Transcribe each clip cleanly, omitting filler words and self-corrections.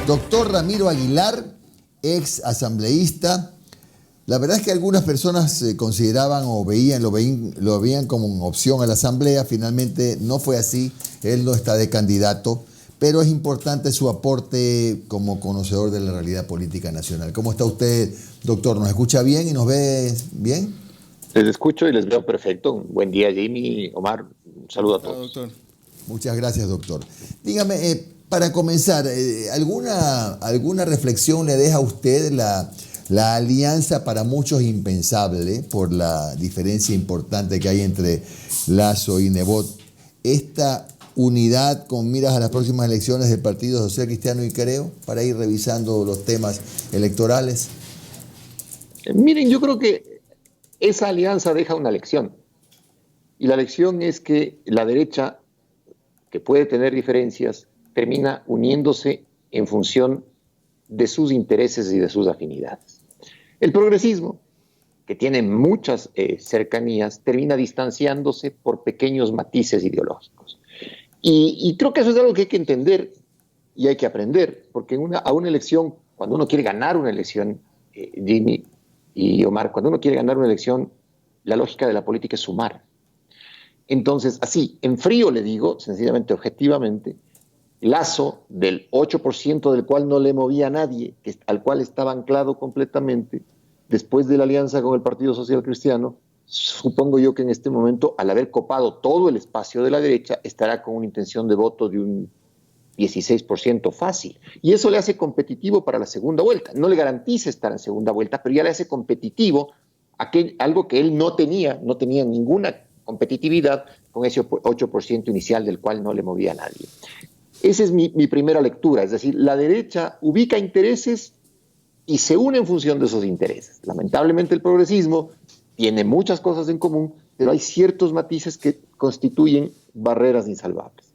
Doctor Ramiro Aguilar, ex asambleísta. La verdad es que algunas personas consideraban o lo veían como una opción a la asamblea. Finalmente no fue así. Él no está de candidato, pero es importante su aporte como conocedor de la realidad política nacional. ¿Cómo está usted, doctor? ¿Nos escucha bien y nos ve bien? Les escucho y les veo perfecto. Buen día, Jimmy, Omar. Un saludo a todos. Doctor. Muchas gracias, doctor. Dígame, para comenzar, ¿alguna reflexión le deja a usted la alianza para muchos impensable por la diferencia importante que hay entre Lasso y Nebot? Esta unidad con miras a las próximas elecciones del Partido Social Cristiano y Creo para ir revisando los temas electorales. Miren, yo creo que esa alianza deja una lección. Y la lección es que la derecha, que puede tener diferencias, termina uniéndose en función de sus intereses y de sus afinidades. El progresismo, que tiene muchas cercanías, termina distanciándose por pequeños matices ideológicos. Y creo que eso es algo que hay que entender y hay que aprender, porque a una elección, cuando uno quiere ganar una elección, Jimmy y Omar, cuando uno quiere ganar una elección, la lógica de la política es sumar. Entonces, así, en frío le digo, sencillamente, objetivamente, Lasso, del 8% del cual no le movía a nadie, al cual estaba anclado completamente, después de la alianza con el Partido Social Cristiano, supongo yo que en este momento, al haber copado todo el espacio de la derecha, estará con una intención de voto de un 16% fácil. Y eso le hace competitivo para la segunda vuelta. No le garantiza estar en segunda vuelta, pero ya le hace competitivo algo que él no tenía ninguna competitividad con ese 8% inicial del cual no le movía a nadie. Esa es mi primera lectura, es decir, la derecha ubica intereses y se une en función de esos intereses. Lamentablemente el progresismo tiene muchas cosas en común, pero hay ciertos matices que constituyen barreras insalvables.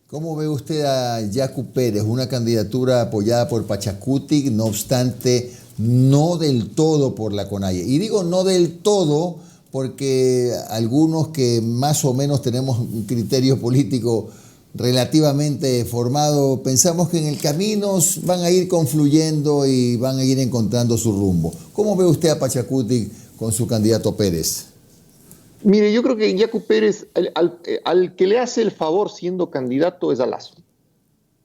¿Cómo ve usted a Yacu Pérez, una candidatura apoyada por Pachacutic, no obstante, no del todo por la CONAIE? Y digo no del todo porque algunos que más o menos tenemos un criterio político relativamente formado, pensamos que en el camino van a ir confluyendo y van a ir encontrando su rumbo. ¿Cómo ve usted a Pachacutic con su candidato Pérez? Mire, yo creo que Yacu Pérez, al que le hace el favor siendo candidato es a Lasso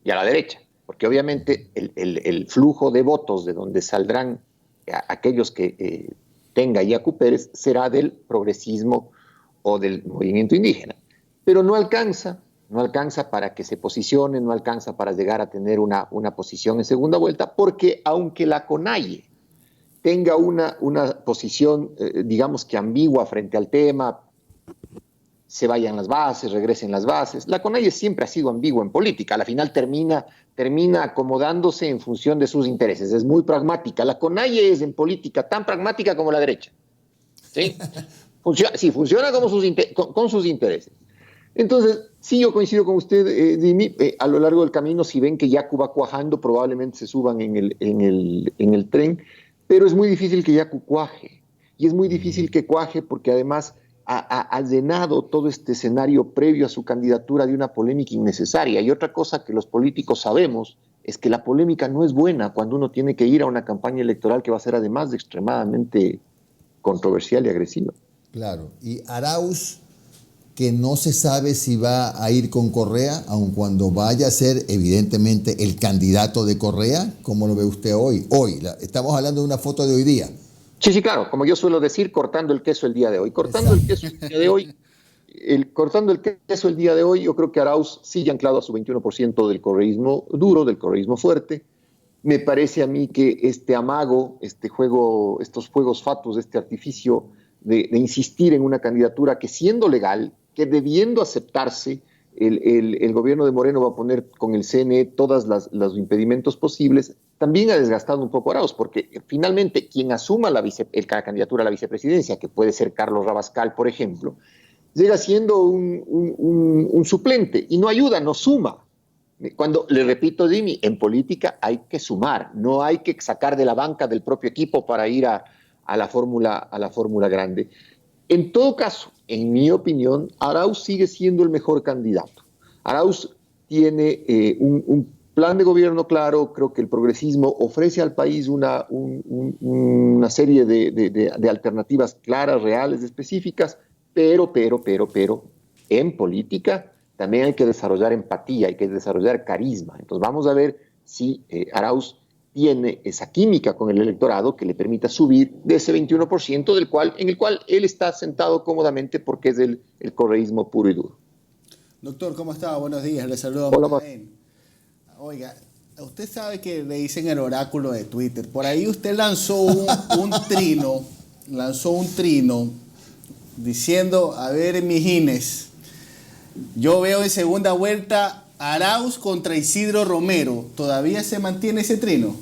y a la derecha, porque obviamente el flujo de votos de donde saldrán aquellos que tenga Yacu Pérez será del progresismo o del movimiento indígena, pero no alcanza para que se posicione, no alcanza para llegar a tener una posición en segunda vuelta, porque aunque la CONAIE tenga una posición, digamos que ambigua frente al tema, se vayan las bases, regresen las bases. La CONAIE siempre ha sido ambigua en política, a la final termina acomodándose en función de sus intereses, es muy pragmática. La CONAIE es en política tan pragmática como la derecha. ¿Sí? Funciona con sus intereses. Entonces, sí, yo coincido con usted, Jimmy, a lo largo del camino, si ven que Yacu va cuajando, probablemente se suban en el tren, pero es muy difícil que Yacu cuaje, y es muy difícil que cuaje porque además ha llenado todo este escenario previo a su candidatura de una polémica innecesaria. Y otra cosa que los políticos sabemos es que la polémica no es buena cuando uno tiene que ir a una campaña electoral que va a ser además de extremadamente controversial y agresiva. Claro, y Arauz, que no se sabe si va a ir con Correa, aun cuando vaya a ser evidentemente el candidato de Correa. ¿Cómo lo ve usted hoy? Estamos hablando de una foto de hoy día. Sí, claro, como yo suelo decir, cortando el queso el día de hoy. Cortando el queso el día de hoy, yo creo que Arauz sigue anclado a su 21% del correísmo duro, del correísmo fuerte. Me parece a mí que este amago, estos juegos fatuos, este artificio de insistir en una candidatura que siendo legal, que debiendo aceptarse, el gobierno de Moreno va a poner con el CNE todos los impedimentos posibles, también ha desgastado un poco a Arauz, porque finalmente quien asuma la candidatura a la vicepresidencia, que puede ser Carlos Rabascal, por ejemplo, llega siendo un suplente y no ayuda, no suma. Cuando, le repito, Jimmy, en política hay que sumar, no hay que sacar de la banca del propio equipo para ir a la fórmula grande. En todo caso, en mi opinión, Arauz sigue siendo el mejor candidato. Arauz tiene un plan de gobierno claro, creo que el progresismo ofrece al país una serie de alternativas claras, reales, específicas, pero, en política también hay que desarrollar empatía, hay que desarrollar carisma. Entonces vamos a ver si Arauz tiene esa química con el electorado que le permita subir de ese 21% en el cual él está sentado cómodamente porque es el correísmo puro y duro. Doctor, ¿cómo está? Buenos días, le saludo a Manuel. Oiga, usted sabe que le dicen el oráculo de Twitter. Por ahí usted lanzó un trino diciendo, a ver, mijines, yo veo en segunda vuelta Arauz contra Isidro Romero. ¿Todavía se mantiene ese trino?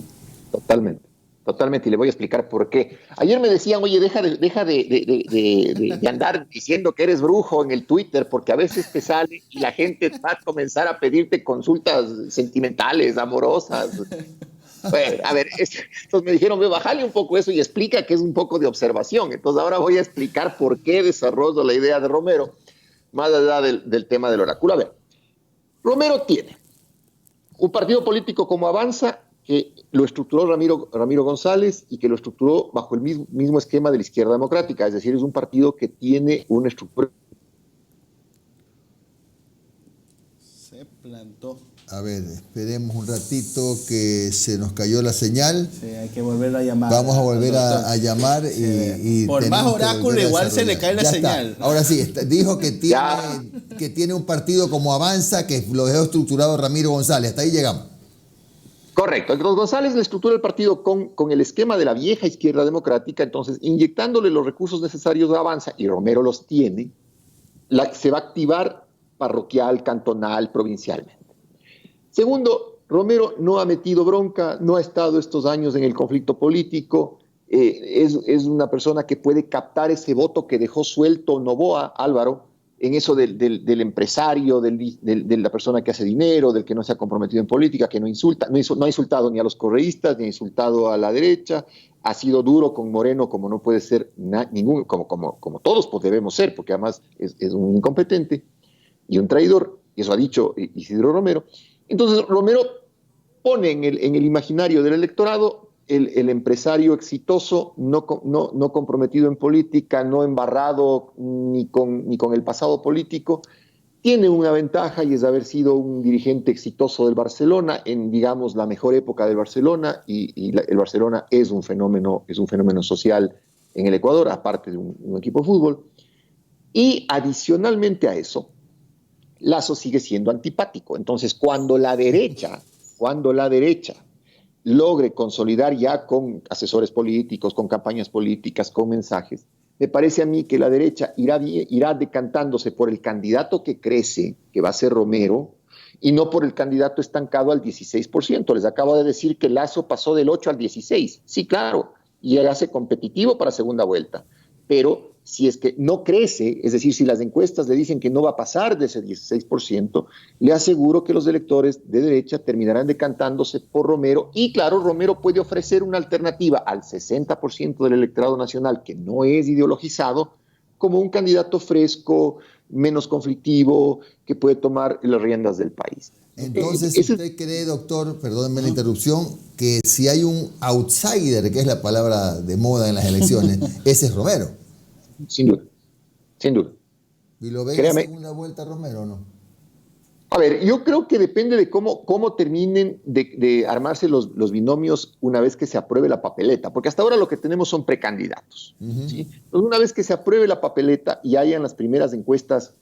Totalmente, y le voy a explicar por qué. Ayer me decían, oye, deja de andar diciendo que eres brujo en el Twitter, porque a veces te sale y la gente va a comenzar a pedirte consultas sentimentales, amorosas. Bueno, a ver, entonces me dijeron, bájale un poco eso y explica que es un poco de observación. Entonces ahora voy a explicar por qué desarrollo la idea de Romero, más allá del tema del oráculo. A ver, Romero tiene un partido político como Avanza, que lo estructuró Ramiro González y que lo estructuró bajo el mismo esquema de la izquierda democrática, es decir, es un partido que tiene una estructura. Se plantó. A ver, esperemos un ratito que se nos cayó la señal. Sí, hay que volver a llamar. Vamos a volver a llamar y por más oráculo igual se le cae la señal. Ahora sí, dijo que tiene un partido como Avanza que lo dejó estructurado Ramiro González. Hasta ahí llegamos. Correcto. Entonces González le estructura el partido con el esquema de la vieja izquierda democrática, entonces inyectándole los recursos necesarios de Avanza, y Romero los tiene, se va a activar parroquial, cantonal, provincialmente. Segundo, Romero no ha metido bronca, no ha estado estos años en el conflicto político, es una persona que puede captar ese voto que dejó suelto Noboa, Álvaro, en eso del empresario, de la persona que hace dinero, del que no se ha comprometido en política, que no insulta, no ha insultado ni a los correístas, ni ha insultado a la derecha, ha sido duro con Moreno como no puede ser ningún, como todos debemos ser, porque además es un incompetente y un traidor, y eso ha dicho Isidro Romero. Entonces Romero pone en el imaginario del electorado el empresario exitoso, no comprometido en política, no embarrado ni con el pasado político, tiene una ventaja y es haber sido un dirigente exitoso del Barcelona en, digamos, la mejor época del Barcelona, y el Barcelona es un fenómeno social en el Ecuador, aparte de un equipo de fútbol. Y adicionalmente a eso, Lasso sigue siendo antipático. Entonces, cuando la derecha logre consolidar ya con asesores políticos, con campañas políticas, con mensajes, me parece a mí que la derecha irá decantándose por el candidato que crece, que va a ser Romero, y no por el candidato estancado al 16%. Les acabo de decir que Lasso pasó del 8 al 16. Sí, claro, y él hace competitivo para segunda vuelta. Pero si es que no crece, es decir, si las encuestas le dicen que no va a pasar de ese 16%, le aseguro que los electores de derecha terminarán decantándose por Romero. Y claro, Romero puede ofrecer una alternativa al 60% del electorado nacional que no es ideologizado, como un candidato fresco, menos conflictivo, que puede tomar las riendas del país. Entonces, ¿usted cree, doctor, perdónenme la interrupción, que si hay un outsider, que es la palabra de moda en las elecciones, ese es Romero? Sin duda, sin duda. ¿Y lo ven en segunda vuelta Romero o no? A ver, yo creo que depende de cómo terminen de armarse los binomios una vez que se apruebe la papeleta, porque hasta ahora lo que tenemos son precandidatos. ¿Sí? Entonces, una vez que se apruebe la papeleta y hayan las primeras encuestas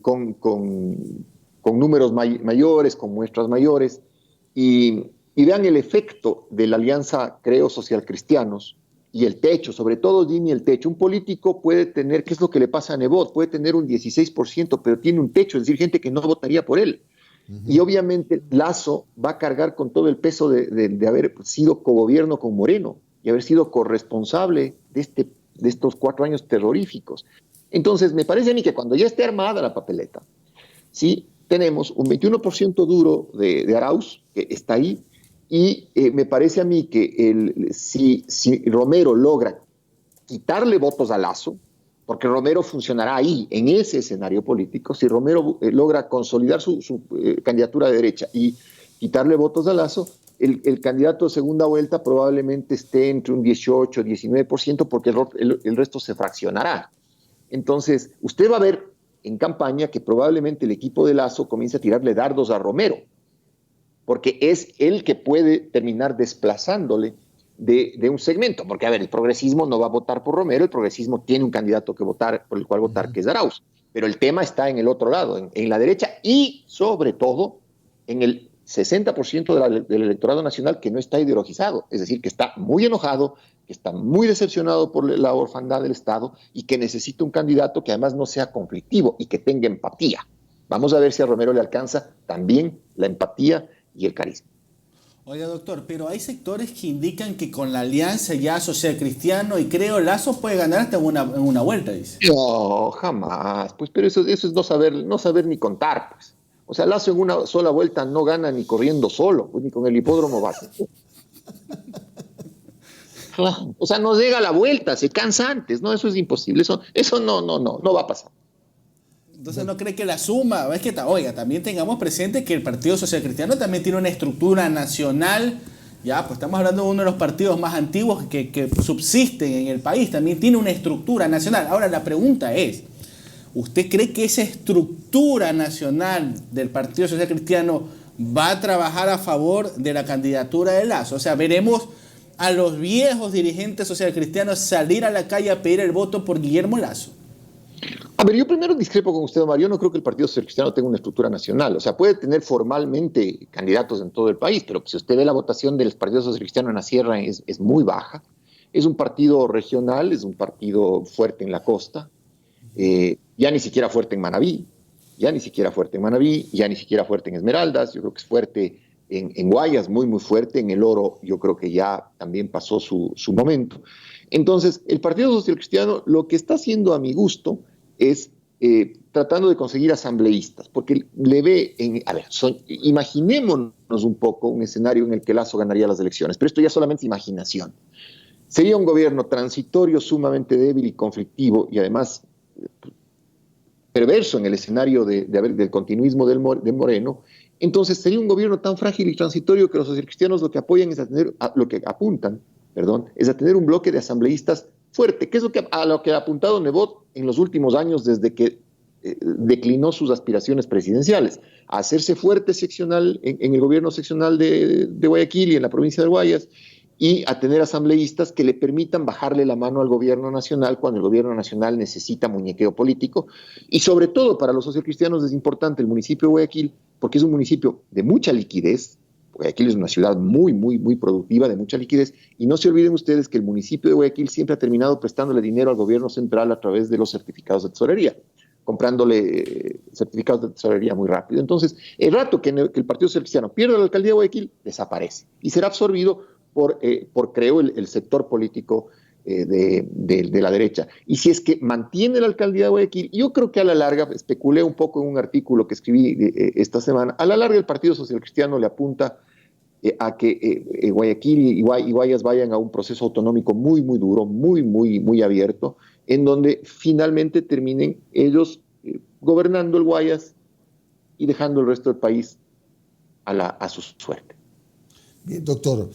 con números mayores, con muestras mayores, y vean el efecto de la alianza, creo, social-cristianos, y el techo, sobre todo Jimmy, el techo. Un político puede tener, ¿qué es lo que le pasa a Nebot? Puede tener un 16%, pero tiene un techo, es decir, gente que no votaría por él. Y obviamente Lasso va a cargar con todo el peso de haber sido cogobierno con Moreno y haber sido corresponsable de estos 4 años terroríficos. Entonces, me parece a mí que cuando ya esté armada la papeleta, ¿sí? Tenemos un 21% duro de Arauz, que está ahí, y me parece a mí que si Romero logra quitarle votos a Lasso, porque Romero funcionará ahí, en ese escenario político, si Romero logra consolidar su candidatura de derecha y quitarle votos a Lasso, el candidato de segunda vuelta probablemente esté entre un 18, 19%, porque el resto se fraccionará. Entonces, usted va a ver en campaña que probablemente el equipo de Lasso comience a tirarle dardos a Romero, porque es él que puede terminar desplazándole de un segmento, porque a ver, el progresismo no va a votar por Romero, el progresismo tiene un candidato que votar, por el cual votar, que es Arauz, pero el tema está en el otro lado, en la derecha y sobre todo en el 60% del electorado nacional que no está ideologizado, es decir, que está muy enojado, que está muy decepcionado por la orfandad del Estado y que necesita un candidato que además no sea conflictivo y que tenga empatía. Vamos a ver si a Romero le alcanza también la empatía y el carisma. Oiga, doctor, pero hay sectores que indican que con la alianza ya Social Cristiano y creo Lasso puede ganar hasta en una vuelta, dice. No, jamás, pues, pero eso es no saber ni contar, pues. O sea, Lasso en una sola vuelta no gana ni corriendo solo, pues, ni con el hipódromo básico. O sea, no llega a la vuelta, se cansa antes, ¿no? Eso es imposible, eso no va a pasar. Entonces no cree que la suma, es que, oiga, también tengamos presente que el Partido Social Cristiano también tiene una estructura nacional, ya, pues estamos hablando de uno de los partidos más antiguos que subsisten en el país, también tiene una estructura nacional. Ahora la pregunta es, ¿usted cree que esa estructura nacional del Partido Social Cristiano va a trabajar a favor de la candidatura de Lasso? O sea, veremos a los viejos dirigentes social cristianos salir a la calle a pedir el voto por Guillermo Lasso. A ver, yo primero discrepo con usted, Omar. Yo no creo que el Partido Social Cristiano tenga una estructura nacional. O sea, puede tener formalmente candidatos en todo el país, pero si usted ve la votación del Partido Social Cristiano en la Sierra es muy baja. Es un partido regional, es un partido fuerte en la costa, ya ni siquiera fuerte en Manabí, ya ni siquiera fuerte en Esmeraldas. Yo creo que es fuerte en Guayas, muy, muy fuerte. En El Oro yo creo que ya también pasó su momento. Entonces, el Partido Social Cristiano lo que está haciendo a mi gusto es tratando de conseguir asambleístas, porque le ve imaginémonos un poco un escenario en el que Lasso ganaría las elecciones, pero esto ya solamente es imaginación. Sería un gobierno transitorio, sumamente débil y conflictivo, y además perverso en el escenario del continuismo de Moreno. Entonces sería un gobierno tan frágil y transitorio que los socialcristianos lo que apuntan es a tener un bloque de asambleístas fuerte, que es a lo que ha apuntado Nebot en los últimos años desde que declinó sus aspiraciones presidenciales, a hacerse fuerte seccional en el gobierno seccional de Guayaquil y en la provincia de Guayas, y a tener asambleístas que le permitan bajarle la mano al gobierno nacional cuando el gobierno nacional necesita muñequeo político. Y sobre todo para los socialcristianos es importante el municipio de Guayaquil, porque es un municipio de mucha liquidez. Guayaquil es una ciudad muy, muy, muy productiva, de mucha liquidez, y no se olviden ustedes que el municipio de Guayaquil siempre ha terminado prestándole dinero al gobierno central a través de los certificados de tesorería, comprándole certificados de tesorería muy rápido. Entonces, el rato que el Partido Social Cristiano pierda la alcaldía de Guayaquil, desaparece y será absorbido por creo, el sector político de la derecha. Y si es que mantiene la alcaldía de Guayaquil, yo creo que a la larga, especulé un poco en un artículo que escribí esta semana, a la larga el Partido Social Cristiano le apunta a que Guayaquil y Guayas vayan a un proceso autonómico muy, muy duro, muy, muy, muy abierto, en donde finalmente terminen ellos gobernando el Guayas y dejando el resto del país a su suerte. Bien, doctor,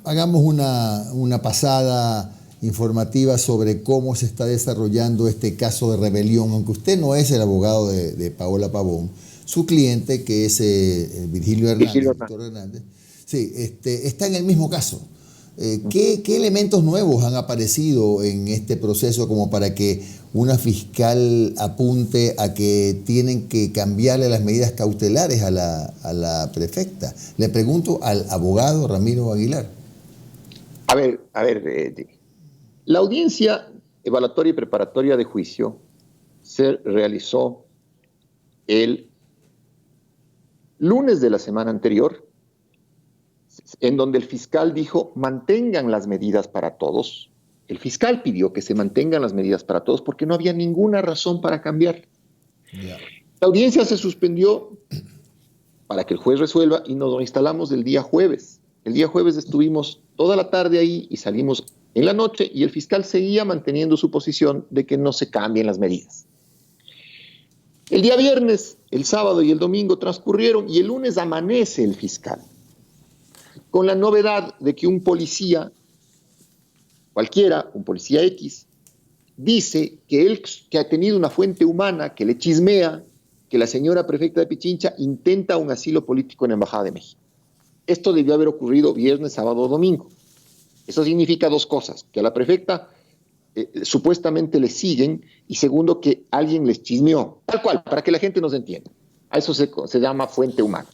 hagamos una pasada informativa sobre cómo se está desarrollando este caso de rebelión, aunque usted no es el abogado de Paola Pavón, su cliente, que es Virgilio Hernández, sí, está en el mismo caso. ¿Qué elementos nuevos han aparecido en este proceso como para que una fiscal apunte a que tienen que cambiarle las medidas cautelares a la prefecta? Le pregunto al abogado Ramiro Aguilar. A ver, la audiencia evaluatoria y preparatoria de juicio se realizó el lunes de la semana anterior, en donde el fiscal dijo, mantengan las medidas para todos. El fiscal pidió que se mantengan las medidas para todos porque no había ninguna razón para cambiar. Yeah. La audiencia se suspendió para que el juez resuelva y nos instalamos el día jueves. El día jueves estuvimos toda la tarde ahí y salimos en la noche y el fiscal seguía manteniendo su posición de que no se cambien las medidas. El día viernes, el sábado y el domingo transcurrieron y el lunes amanece el fiscal, con la novedad de que un policía, cualquiera, un policía X, dice que él que ha tenido una fuente humana que le chismea que la señora prefecta de Pichincha intenta un asilo político en la Embajada de México. Esto debió haber ocurrido viernes, sábado o domingo. Eso significa dos cosas: que a la prefecta supuestamente le siguen, y segundo, que alguien les chismeó, tal cual, para que la gente nos entienda. A eso se llama fuente humana.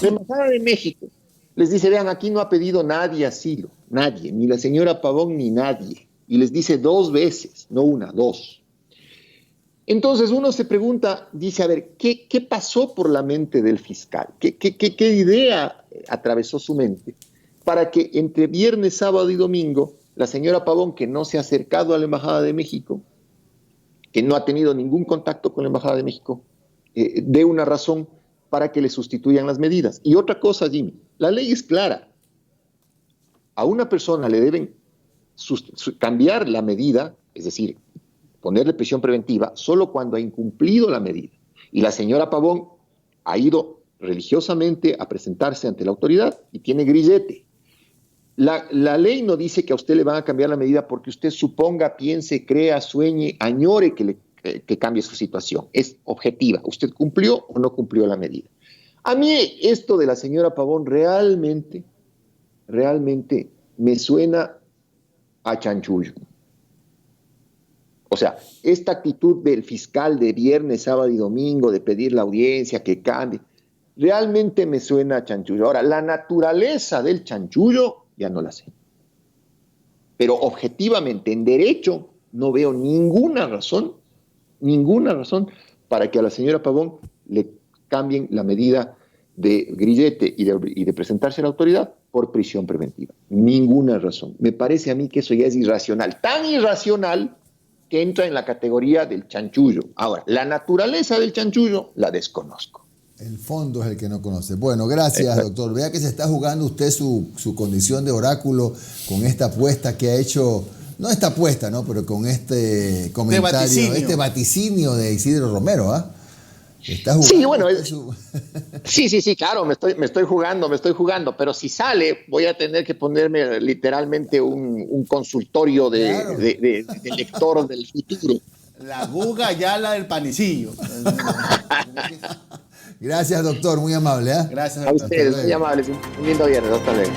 La Embajada de México les dice: vean, aquí no ha pedido nadie asilo, nadie, ni la señora Pavón ni nadie. Y les dice 2 veces, no una, 2. Entonces uno se pregunta, dice, a ver, ¿qué pasó por la mente del fiscal? ¿Qué idea atravesó su mente para que entre viernes, sábado y domingo la señora Pavón, que no se ha acercado a la Embajada de México, que no ha tenido ningún contacto con la Embajada de México, dé una razón para que le sustituyan las medidas? Y otra cosa, Jimmy, la ley es clara. A una persona le deben cambiar la medida, es decir, ponerle prisión preventiva, solo cuando ha incumplido la medida. Y la señora Pavón ha ido religiosamente a presentarse ante la autoridad y tiene grillete. La ley no dice que a usted le van a cambiar la medida porque usted suponga, piense, crea, sueñe, añore que cambie su situación. Es objetiva. ¿Usted cumplió o no cumplió la medida? A mí esto de la señora Pavón realmente me suena a chanchullo. O sea, esta actitud del fiscal de viernes, sábado y domingo, de pedir la audiencia, que cambie, realmente me suena a chanchullo. Ahora, la naturaleza del chanchullo ya no la sé. Pero objetivamente, en derecho, no veo ninguna razón para que a la señora Pavón le cambien la medida de grillete y de presentarse a la autoridad por prisión preventiva. Ninguna razón. Me parece a mí que eso ya es irracional. Tan irracional que entra en la categoría del chanchullo. Ahora, la naturaleza del chanchullo la desconozco. El fondo es el que no conoce. Bueno, gracias, doctor. Vea que se está jugando usted su condición de oráculo con esta apuesta que ha hecho, no esta apuesta, ¿no? Pero con este comentario, este vaticinio de Isidro Romero, ¿ah? Está jugando. Sí, bueno, sí, claro, me estoy jugando, pero si sale, voy a tener que ponerme literalmente un consultorio de lector del futuro. La Guga ya la del panecillo. Gracias, doctor, muy amable. Gracias, doctor. A ustedes, muy amables. Un lindo viernes. Hasta luego.